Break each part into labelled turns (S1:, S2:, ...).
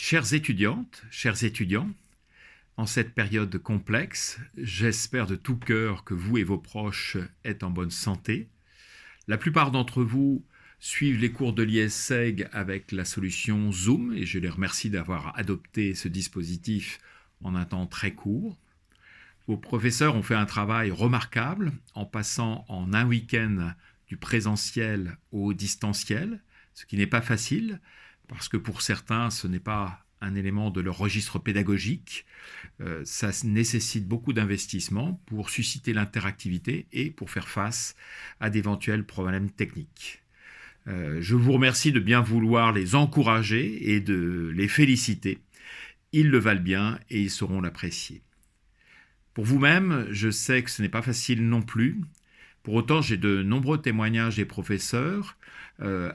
S1: Chères étudiantes, chers étudiants, en cette période complexe, j'espère de tout cœur que vous et vos proches êtes en bonne santé. La plupart d'entre vous suivent les cours de l'IESEG avec la solution Zoom et je les remercie d'avoir adopté ce dispositif en un temps très court. Vos professeurs ont fait un travail remarquable en passant en un week-end du présentiel au distanciel, ce qui n'est pas facile parce que pour certains, ce n'est pas un élément de leur registre pédagogique. Ça nécessite beaucoup d'investissement pour susciter l'interactivité et pour faire face à d'éventuels problèmes techniques. Je vous remercie de bien vouloir les encourager et de les féliciter. Ils le valent bien et ils sauront l'apprécier. Pour vous-même, je sais que ce n'est pas facile non plus. Pour autant, j'ai de nombreux témoignages des professeurs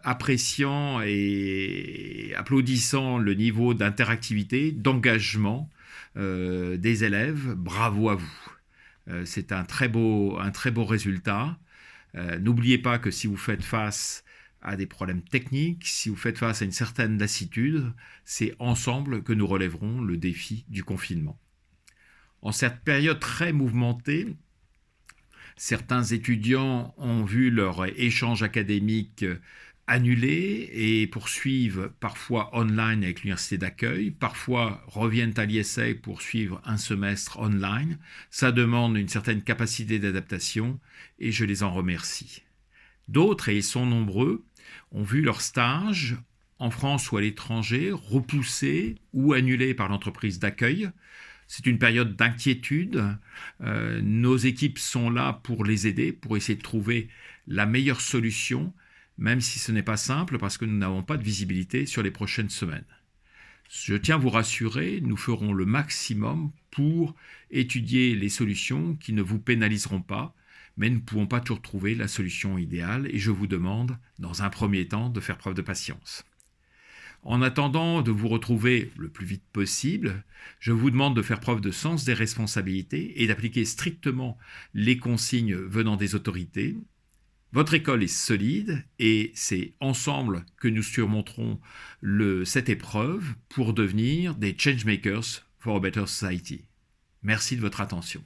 S1: appréciant et applaudissant le niveau d'interactivité, d'engagement des élèves. Bravo à vous. C'est un très beau résultat. N'oubliez pas que si vous faites face à des problèmes techniques, si vous faites face à une certaine lassitude, c'est ensemble que nous relèverons le défi du confinement. En cette période très mouvementée, certains étudiants ont vu leur échange académique annulé et poursuivent parfois online avec l'université d'accueil, parfois reviennent à l'IESEG pour suivre un semestre online. Ça demande une certaine capacité d'adaptation et je les en remercie. D'autres, et ils sont nombreux, ont vu leur stage en France ou à l'étranger repoussé ou annulé par l'entreprise d'accueil. C'est une période d'inquiétude. Nos équipes sont là pour les aider, pour essayer de trouver la meilleure solution, même si ce n'est pas simple parce que nous n'avons pas de visibilité sur les prochaines semaines. Je tiens à vous rassurer, nous ferons le maximum pour étudier les solutions qui ne vous pénaliseront pas, mais nous ne pouvons pas toujours trouver la solution idéale et je vous demande, dans un premier temps, de faire preuve de patience. En attendant de vous retrouver le plus vite possible, je vous demande de faire preuve de sens des responsabilités et d'appliquer strictement les consignes venant des autorités. Votre école est solide et c'est ensemble que nous surmonterons cette épreuve pour devenir des changemakers for a better society. Merci de votre attention.